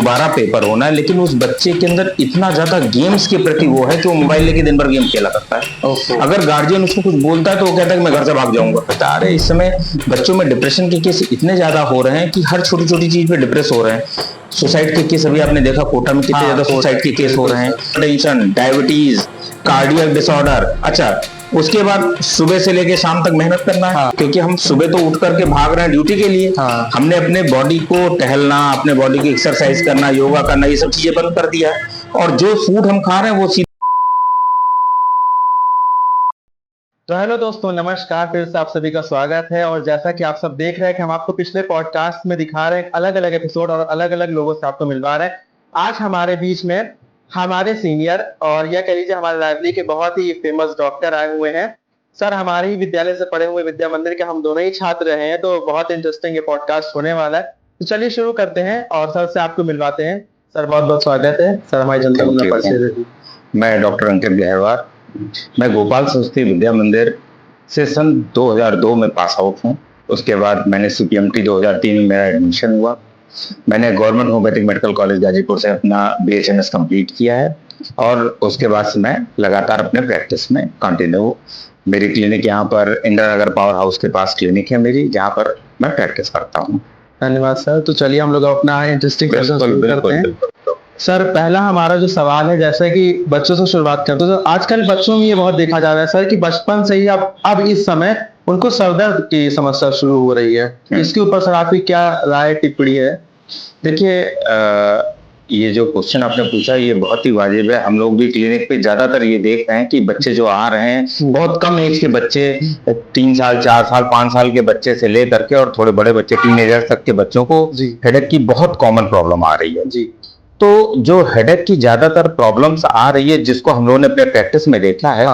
दोबारा पेपर होना है, लेकिन उस बच्चे के अंदर इतना ज्यादा गेम्स के प्रति वो है कि वो मोबाइल लेके दिन भर गेम खेला करता है। अगर गार्जियन उसको कुछ बोलता है तो वो कहता है कि मैं घर से भाग जाऊंगा। अरे इस समय बच्चों में डिप्रेशन के केस इतने ज्यादा हो रहे हैं कि हर छोटी छोटी चीज पे डिप्रेस हो रहे हैं। सुसाइड के केस अभी आपने देखा कोटा में कितने ज्यादा सुसाइड के केस हो रहे हैं। Tension, diabetes, cardiac disorder. अच्छा, उसके बाद सुबह से लेके शाम तक मेहनत करना है, क्योंकि हम सुबह तो उठ करके भाग रहे हैं ड्यूटी के लिए। हमने अपने बॉडी को टहलना, अपने बॉडी की एक्सरसाइज करना, योगा करना, ये सब चीजें बंद कर दिया है। और जो फूड हम खा रहे हैं वो तो हेलो दोस्तों, नमस्कार। फिर से आप सभी का स्वागत है। और जैसा कि आप सब देख रहे हैं कि हम आपको पिछले पॉडकास्ट में दिखा रहे हैं अलग अलग एपिसोड और अलग अलग लोगों से आपको मिलवा रहे हैं। आज हमारे बीच में हमारे सीनियर और यह कह लीजिए हमारे लाइब्रेरी के बहुत ही फेमस डॉक्टर आए हुए हैं। सर हमारे ही विद्यालय से पढ़े हुए विद्या मंदिर के हम दोनों ही छात्र रहे हैं, तो बहुत इंटरेस्टिंग ये पॉडकास्ट होने वाला है। तो चलिए शुरू करते हैं और सर से आपको मिलवाते हैं। सर बहुत बहुत स्वागत है। सर हमारी जनता में परिचय दे दीजिए। मैं डॉक्टर अंकित गहरवार, मैं गोपाल सरस्वती विद्या मंदिर से सन 2002 में पास आउट हूँ। उसके बाद मैंने CPMT 2003 में मेरा एडमिशन हुआ। मैंने government homeopathic medical college Ghazipur से अपना BHMS कंप्लीट किया है और उसके बाद से मैं लगातार अपने प्रैक्टिस में कंटिन्यू। मेरी क्लिनिक यहाँ पर इंदिरा नगर पावर हाउस के पास क्लिनिक है मेरी, जहाँ पर मैं प्रैक्टिस करता हूँ। धन्यवाद सर। तो चलिए हम लोग अपना इंटरेस्टिंग सेशन शुरू करते हैं। सर पहला हमारा जो सवाल है, जैसे कि बच्चों से शुरुआत करते हैं, तो आजकल बच्चों में ये बहुत देखा जा रहा है सर कि बचपन से ही अब इस समय उनको सर दर्द की समस्या शुरू हो रही है। इसके ऊपर सर आपकी क्या राय टिप्पणी है? देखिए, ये जो क्वेश्चन आपने पूछा ये बहुत ही वाजिब है। हम लोग भी क्लिनिक पे ज्यादातर ये देख रहे हैं कि बच्चे जो आ रहे हैं, बहुत कम एज के बच्चे, 3 साल 4 साल 5 साल के बच्चे से ले करके और थोड़े बड़े बच्चे टीनेजर तक के बच्चों को हेडेक की बहुत कॉमन प्रॉब्लम आ रही है जी। तो जो हेडेक की ज्यादातर प्रॉब्लम्स आ रही है, जिसको हम लोगों ने अपने प्रैक्टिस में देखा है,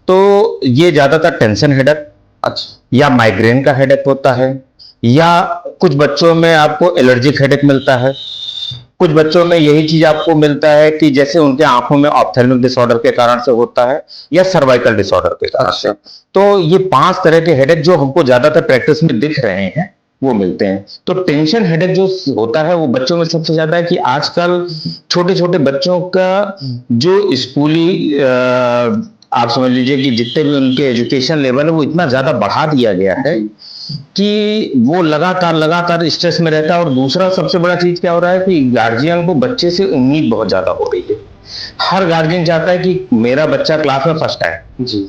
तो ये ज्यादातर टेंशन हेडेक, अच्छा, या माइग्रेन का हेडेक होता है, या कुछ बच्चों में आपको एलर्जिक हेडेक मिलता है। कुछ बच्चों में यही चीज आपको मिलता है कि जैसे उनके आंखों में ऑप्थेल्मिक डिसऑर्डर के कारण से होता है, या सर्वाइकल डिसऑर्डर के कारण से। तो ये 5 तरह के हेडेक जो हमको ज्यादातर प्रैक्टिस में दिख रहे हैं वो मिलते हैं। तो टेंशन हेडेक जो होता है वो बच्चों में सबसे ज्यादा है कि आजकल छोटे छोटे बच्चों का जो स्कूली आप समझ लीजिए कि जितने भी उनके एजुकेशन लेवल है वो इतना ज्यादा बढ़ा दिया गया है कि वो लगातार स्ट्रेस में रहता है। और दूसरा सबसे बड़ा चीज क्या हो रहा है कि गार्जियन को बच्चे से उम्मीद बहुत ज्यादा हो रही है। हर गार्जियन चाहता है कि मेरा बच्चा क्लास में फर्स्ट आए जी।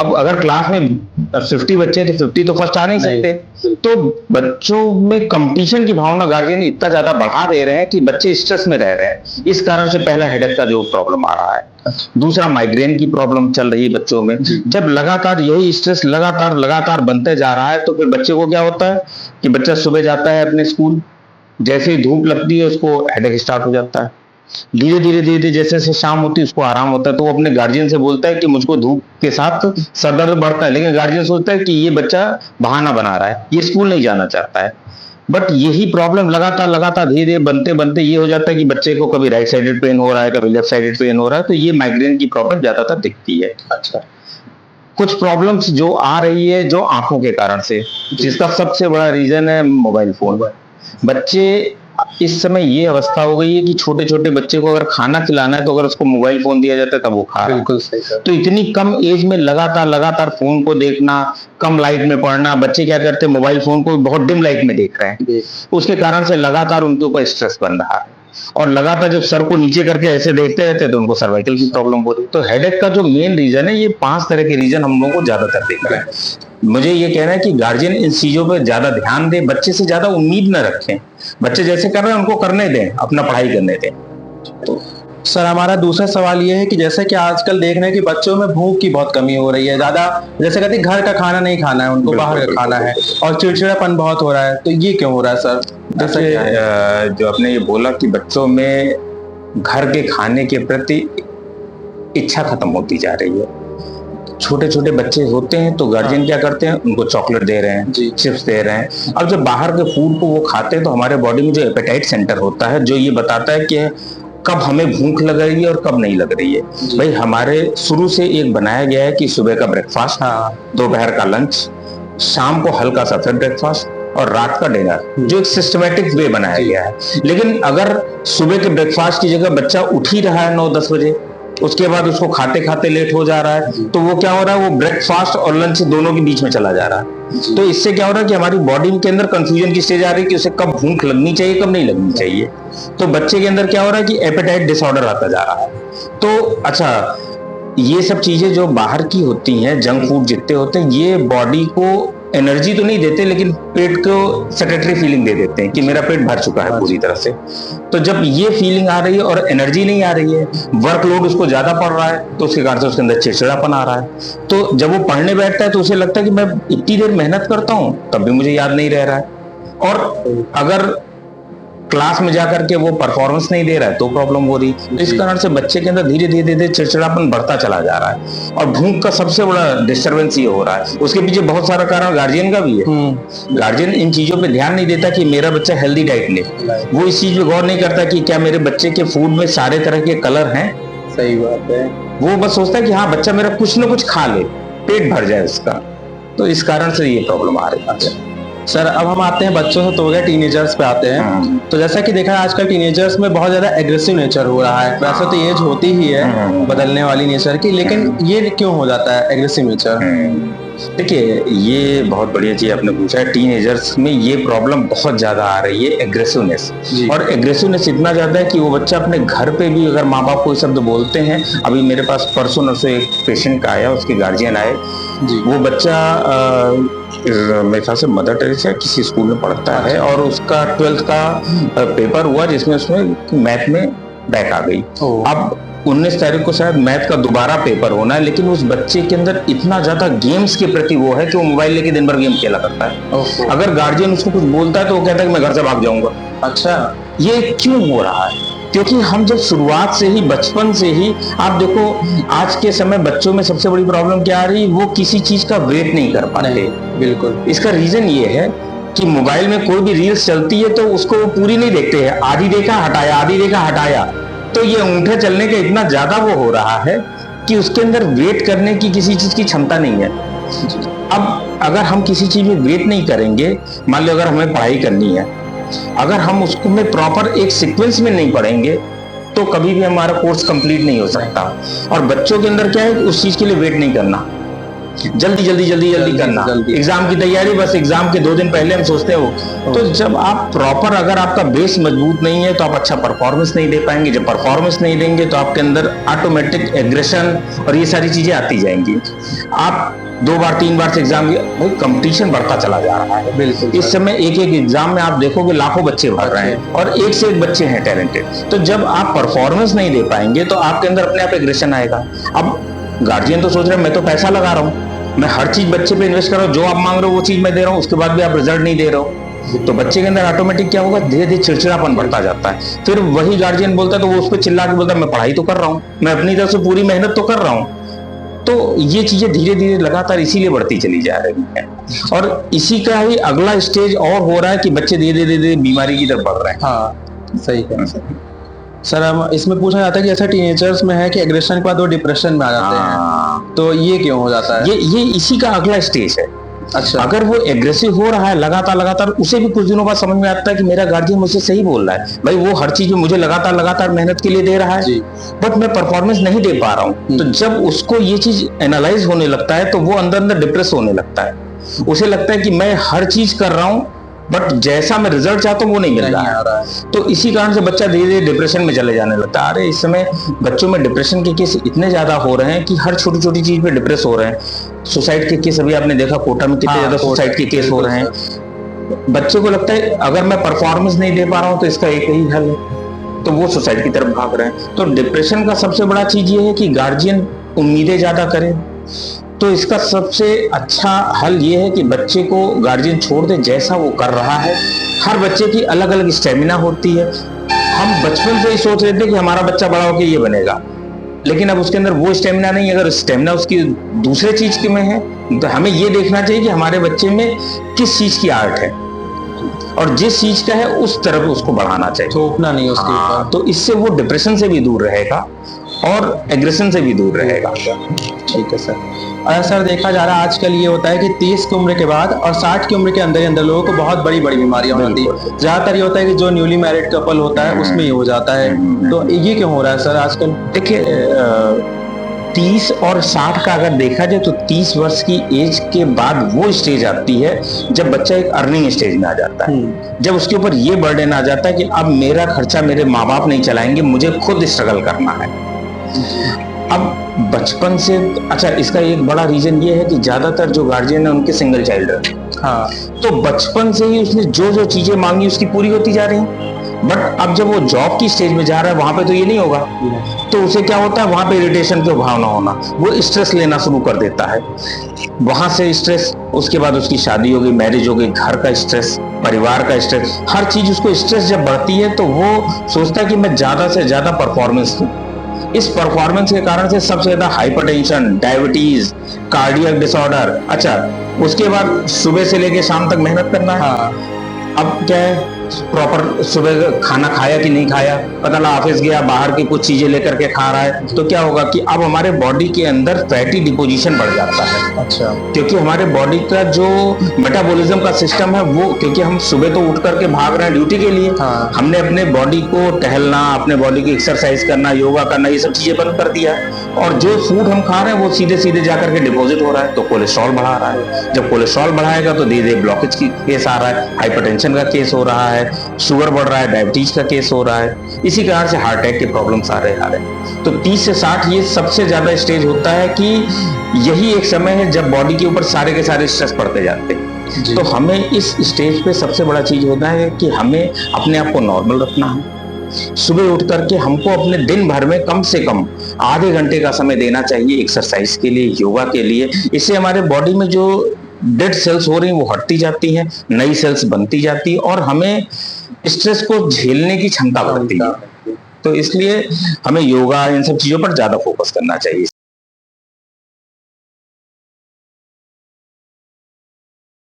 अब अगर क्लास में 50 बच्चे तो 50 तो फर्स्ट आ नहीं सकते। तो बच्चों में कंपटीशन की भावना गार्जियन इतना ज्यादा बढ़ा दे रहे हैं कि बच्चे स्ट्रेस में रह रहे हैं। इस कारण से पहला हेडेक का जो प्रॉब्लम आ रहा है। दूसरा माइग्रेन की प्रॉब्लम चल रही है बच्चों में। जब लगातार यही स्ट्रेस लगातार बनते जा रहा है तो फिर बच्चे को क्या होता है कि बच्चा सुबह जाता है अपने स्कूल, जैसे ही धूप लगती है उसको हेडेक स्टार्ट हो जाता है। धीरे धीरे जैसे जैसे शाम होती है उसको आराम होता है, तो वो अपने गार्जियन से बोलता है कि मुझको धूप के साथ सर दर्द बढ़ता है। लेकिन गार्जियन सोचता है कि ये बच्चा बहाना बना रहा है, ये स्कूल नहीं जाना चाहता है। बट यही प्रॉब्लम लगातार धीरे बनते ये हो जाता है कि बच्चे को कभी राइट साइडेड पेन हो रहा है, कभी लेफ्ट साइडेड पेन हो रहा है। तो ये माइग्रेन की प्रॉब्लम ज्यादातर दिखती है। अच्छा, कुछ प्रॉब्लम्स जो आ रही है जो आंखों के कारण से, जिसका सबसे बड़ा रीजन है मोबाइल फोन। बच्चे इस समय ये अवस्था हो गई है कि छोटे छोटे बच्चे को अगर खाना खिलाना है तो अगर उसको मोबाइल फोन दिया जाता है तब वो खा रहा है। बिल्कुल सही सर। तो इतनी कम एज में लगातार फोन को देखना, कम लाइट में पढ़ना, बच्चे क्या करते हैं मोबाइल फोन को बहुत डिम लाइट में देख रहे हैं। उसके कारण से लगातार उनके ऊपर स्ट्रेस बन रहा है। और लगातार जब सर को नीचे करके ऐसे देखते रहते हैं तो उनको सर्वाइकल की प्रॉब्लम होती है। तो हेडेक का जो मेन रीजन है, ये 5 तरह के रीजन हम लोगों को ज्यादातर दिख रहा है। मुझे ये कहना है कि गार्जियन इन चीजों पर ज्यादा ध्यान दे, बच्चे से ज्यादा उम्मीद न रखें। बच्चे जैसे कर रहे हैं उनको करने दें, अपना पढ़ाई करने दें। तो सर हमारा दूसरा सवाल ये है कि जैसे कि आजकल देख रहे हैं कि बच्चों में भूख की बहुत कमी हो रही है। ज्यादा जैसे कहते हैं घर का खाना नहीं खाना है, उनको बाहर का खाना है, और चिड़चिड़ापन बहुत हो रहा है। तो ये क्यों हो रहा है सर? जैसे जो आपने ये बोला कि बच्चों में घर के खाने के प्रति इच्छा खत्म होती जा रही है। छोटे छोटे बच्चे होते हैं तो गार्जियन क्या करते हैं, उनको चॉकलेट दे रहे हैं, चिप्स दे रहे हैं। अब जब बाहर के फूड को वो खाते हैं तो हमारे बॉडी में जो एपेटाइट सेंटर होता है जो ये बताता है कि कब हमें भूख लग रही है और कब नहीं लग रही है। भाई हमारे शुरू से एक बनाया गया है कि सुबह का ब्रेकफास्ट, दोपहर का लंच, शाम को हल्का सा फिर ब्रेकफास्ट, और रात का डिनर, जो एक सिस्टमेटिक वे बनाया गया है। लेकिन अगर सुबह के ब्रेकफास्ट की जगह बच्चा उठ ही रहा है 9-10 बजे, उसके बाद उसको खाते खाते लेट हो जा रहा है, तो वो क्या हो रहा है, वो ब्रेकफास्ट और लंच दोनों के बीच में चला जा रहा है। तो इससे क्या हो रहा है कि हमारी बॉडी के अंदर कंफ्यूजन की स्टेज आ रही है कि उसे कब भूख लगनी चाहिए, कब नहीं लगनी चाहिए। तो बच्चे के अंदर क्या हो रहा है कि एपेटाइट डिसऑर्डर आता जा रहा है। तो अच्छा, ये सब चीजें जो बाहर की होती हैं, जंक फूड जितने होते हैं, ये बॉडी को एनर्जी तो नहीं देते, लेकिन पेट को सेटेटरी फीलिंग दे देते हैं कि मेरा पेट भर चुका है पूरी तरह से। तो जब ये फीलिंग आ रही है और एनर्जी नहीं आ रही है, वर्कलोड उसको ज्यादा पड़ रहा है, तो उसके कारण से उसके अंदर चिड़चिड़ापन आ रहा है। तो जब वो पढ़ने बैठता है तो उसे लगता है कि मैं इतनी देर मेहनत करता हूं तब भी मुझे याद नहीं रह रहा है। और अगर क्लास में जाकर के वो परफॉर्मेंस नहीं दे रहा है तो प्रॉब्लम हो रही। तो इस कारण से बच्चे के अंदर धीरे धीरे धीरे चिड़चिड़ापन बढ़ता चला जा रहा है। और भूख का सबसे बड़ा डिस्टर्बेंस ये हो रहा है। उसके पीछे बहुत सारा कारण गार्जियन का भी है। गार्जियन इन चीजों पे ध्यान नहीं देता कि मेरा बच्चा हेल्दी डाइट ले। वो इस चीज पे गौर नहीं करता कि क्या मेरे बच्चे के फूड में सारे तरह के कलर हैं। सही बात है। वो बस सोचता है कि हाँ, बच्चा मेरा कुछ ना कुछ खा ले, पेट भर जाए उसका। तो इस कारण से ये प्रॉब्लम आ रही है। सर, अब हम आते हैं बच्चों से तो हो गया, टीनेजर्स पे आते हैं। तो जैसा कि देखा है आजकल टीनेजर्स में बहुत ज्यादा एग्रेसिव नेचर हो रहा है। वैसे तो एज होती ही है बदलने वाली नेचर की, लेकिन ये क्यों हो जाता है एग्रेसिव नेचर? देखिए, ये बहुत बढ़िया चीज आपने पूछा है। टीनेजर्स में ये प्रॉब्लम बहुत ज्यादा आ रही है, एग्रेसिवनेस। और एग्रेसिवनेस इतना ज्यादा है कि वो बच्चा अपने घर पे भी अगर माँ बाप कोई शब्द बोलते हैं। अभी मेरे पास परसों नरसों एक पेशेंट आया, उसके गार्जियन आए। वो बच्चा मेरे ख्याल से मदर टेरेसा किसी स्कूल में पढ़ता है, और उसका 12th का पेपर हुआ जिसमें उसमें मैथ में बैक आ गई। अब 19 तारीख को शायद मैथ का दोबारा पेपर होना है, लेकिन उस बच्चे के अंदर इतना ज्यादा गेम्स के प्रति वो है कि वो मोबाइल लेके दिन भर गेम खेला करता है। अगर गार्जियन उसको कुछ बोलता है तो वो कहता है कि मैं घर से भाग जाऊंगा। अच्छा, ये क्यों हो रहा है? क्योंकि हम जब शुरुआत से ही, बचपन से ही, आप देखो आज के समय बच्चों में सबसे बड़ी प्रॉब्लम क्या आ रही है, वो किसी चीज का वेट नहीं कर पाते। बिल्कुल। इसका रीजन ये है कि मोबाइल में कोई भी रील्स चलती है तो उसको वो पूरी नहीं देखते हैं, आधी देखा हटाया, आधी देखा हटाया। तो ये अंगूठे चलने का इतना ज्यादा वो हो रहा है कि उसके अंदर वेट करने की किसी चीज की क्षमता नहीं है। अब अगर हम किसी चीज में वेट नहीं करेंगे, मान लो अगर हमें पढ़ाई करनी है, अगर हम उसको में प्रॉपर एक सीक्वेंस में नहीं पढ़ेंगे तो कभी भी हमारा कोर्स कंप्लीट नहीं हो सकता। और बच्चों के अंदर क्या है कि उस चीज के लिए वेट नहीं करना, जल्दी जल्दी जल्दी जल्दी करना। एग्जाम की तैयारी, बस एग्जाम के 2 दिन पहले हम सोचते हो। तो जब आप प्रॉपर, अगर आपका बेस मजबूत नहीं है तो आप अच्छा परफॉर्मेंस नहीं दे पाएंगे। जब परफॉर्मेंस नहीं देंगे तो आपके अंदर ऑटोमेटिक एग्रेशन और ये सारी चीजें आती जाएंगी। आप 2 बार 3 बार से एग्जाम, कंपटीशन बढ़ता चला जा रहा है। बिल्कुल। इस समय एक एक एग्जाम में आप देखोगे लाखों बच्चे भर रहे हैं और एक से एक बच्चे हैं टैलेंटेड। तो जब आप परफॉर्मेंस नहीं दे पाएंगे तो आपके अंदर अपने आप एग्रेशन आएगा। अब गार्जियन तो सोच रहे हैं मैं तो पैसा लगा रहा हूँ, मैं हर चीज बच्चे पे इन्वेस्ट कर रहा हूँ, जो आप मांग रहे हो वो चीज मैं दे रहा हूँ, उसके बाद भी आप रिजल्ट नहीं दे रहे हो। तो बच्चे के अंदर ऑटोमेटिक क्या होगा, धीरे धीरे चिड़चिड़ापन बढ़ता जाता है। फिर वही गार्जियन बोलता है तो वो उस पर चिल्ला के बोलता है मैं पढ़ाई तो कर रहा हूँ, मैं अपनी तरफ से पूरी मेहनत तो कर रहा हूँ। तो ये चीजें धीरे धीरे लगातार इसीलिए बढ़ती चली जा रही है। और इसी का ही अगला स्टेज और हो रहा है कि बच्चे धीरे धीरे बीमारी की तरफ बढ़ रहे हैं। हाँ, सही कहा सर। हम इसमें पूछना चाहता है कि ऐसा टीनेजर्स में है कि एग्रेशन के बाद वो डिप्रेशन में आ जाते हैं, तो ये क्यों हो जाता है? ये इसी का अगला स्टेज है। अच्छा, अगर वो एग्रेसिव हो रहा है लगातार, उसे भी कुछ दिनों बाद समझ में आता है कि मेरा गार्जियन मुझसे सही बोल रहा है, भाई वो हर चीज में मुझे लगातार मेहनत के लिए दे रहा है, बट मैं परफॉर्मेंस नहीं दे पा रहा हूँ। तो जब उसको ये चीज एनालाइज होने लगता है तो वो अंदर डिप्रेस होने लगता है। उसे लगता है कि मैं हर चीज कर रहा हूँ बट जैसा मैं रिजल्ट चाहता हूँ वो नहीं मिल रहा है। तो इसी कारण से बच्चा धीरे धीरे डिप्रेशन में चले जाने लगता है। अरे इस समय बच्चों में डिप्रेशन के केस इतने ज्यादा हो रहे हैं कि हर छोटी छोटी चीज पे डिप्रेस हो रहे हैं। सुसाइड के केस अभी आपने देखा कोटा में कितने ज्यादा सुसाइड के केस हो रहे हैं। बच्चे को लगता है अगर मैं परफॉर्मेंस नहीं दे पा रहा हूँ तो इसका एक ही हल है, तो वो सुसाइड की तरफ भाग रहे हैं। तो डिप्रेशन का सबसे बड़ा चीज ये है कि गार्जियन उम्मीदें ज्यादा करे। तो इसका सबसे अच्छा हल ये है कि बच्चे को गार्जियन छोड़ दे, जैसा वो कर रहा है। हर बच्चे की अलग अलग स्टेमिना होती है। हम बचपन से ही सोच रहे थे कि हमारा बच्चा बड़ा होकर ये बनेगा, लेकिन अब उसके अंदर वो स्टेमिना नहीं है। अगर स्टेमिना उसकी दूसरे चीज के में है तो हमें ये देखना चाहिए कि हमारे बच्चे में किस चीज की आर्ट है, और जिस चीज का है उस तरफ उसको बढ़ाना चाहिए, थोपना नहीं उसके ऊपर। तो इससे वो डिप्रेशन से भी दूर रहेगा और एग्रेशन से भी दूर रहेगा। ठीक है सर। और सर देखा जा रहा है आजकल ये होता है कि 30 की उम्र के बाद और 60 की उम्र के अंदर ही अंदर लोगों को बहुत बड़ी बड़ी बीमारियां हो जाती है। ज्यादातर ये होता है कि जो न्यूली मैरिड कपल होता है उसमें ये हो जाता है, तो ये क्यों हो रहा है सर आजकल? देखिए 30 और 60 का अगर देखा जाए तो 30 वर्ष की एज के बाद वो स्टेज आती है जब बच्चा एक अर्निंग स्टेज में आ जाता है, जब उसके ऊपर ये बर्डन आ जाता है कि अब मेरा खर्चा मेरे माँ बाप नहीं चलाएंगे, मुझे खुद स्ट्रगल करना है। अब बचपन से, अच्छा इसका एक बड़ा रीजन ये है कि ज्यादातर जो गार्जियन है उनके सिंगल चाइल्ड है। हाँ, तो बचपन से ही उसने जो जो चीजें मांगी उसकी पूरी होती जा रही हैं। बट अब जब वो जॉब की स्टेज में जा रहा है वहां पे तो ये नहीं होगा, तो उसे क्या होता है, वहां पे इरिटेशन की भावना होना, वो स्ट्रेस लेना शुरू कर देता है। वहां से स्ट्रेस, उसके बाद उसकी शादी हो गई, मैरिज हो गई, घर का स्ट्रेस, परिवार का स्ट्रेस, हर चीज उसको स्ट्रेस जब बढ़ती है तो वो सोचता है कि मैं ज्यादा से ज्यादा परफॉर्मेंस दूं। इस परफॉर्मेंस के कारण से सबसे ज्यादा हाइपरटेंशन, डायबिटीज, कार्डियक डिसऑर्डर। अच्छा, उसके बाद सुबह से लेके शाम तक मेहनत करना है। हाँ, अब क्या है, प्रॉपर सुबह खाना खाया कि नहीं खाया, पता ना ऑफिस गया, बाहर की कुछ चीजें लेकर के खा रहा है, तो क्या होगा कि अब हमारे बॉडी के अंदर फैटी डिपोजिशन बढ़ जाता है। अच्छा, क्योंकि हमारे बॉडी का जो मेटाबॉलिज्म का सिस्टम है वो, क्योंकि हम सुबह तो उठ करके भाग रहे हैं ड्यूटी के लिए, हाँ, हमने अपने बॉडी को टहलना, अपने बॉडी की एक्सरसाइज करना, योगा करना, ये सब चीजें बंद कर दिया है। और जो फूड हम खा रहे हैं वो सीधे सीधे जाकर के डिपोजिट हो रहा है, तो कोलेस्ट्रॉल बढ़ा रहा है। जब कोलेस्ट्रॉल बढ़ाएगा तो धीरे धीरे ब्लॉकेज की केस आ रहा है, हाइपरटेंशन का केस हो रहा है, शुगर बढ़ रहा है, डायबिटीज का केस हो रहा है, इसी कारण से हार्ट अटैक के प्रॉब्लम्स आ रहे हैं। तो 30 से 60 ये सबसे ज्यादा स्टेज होता है कि यही एक समय है जब बॉडी के ऊपर सारे के सारे स्ट्रेस पड़ते जाते हैं। तो हमें इस स्टेज पे सबसे बड़ा चीज होता है कि हमें अपने आप को नॉर्मल रखना है। सुबह उठ करके हमको अपने दिन भर में कम से कम आधे घंटे का समय देना चाहिए एक्सरसाइज के लिए, योगा के लिए। इससे हमारे बॉडी में जो डेड सेल्स हो रही हैं वो हटती जाती हैं, नई सेल्स बनती जाती है और हमें स्ट्रेस को झेलने की क्षमता बढ़ती है। तो इसलिए हमें योगा, इन सब चीजों पर ज्यादा फोकस करना चाहिए।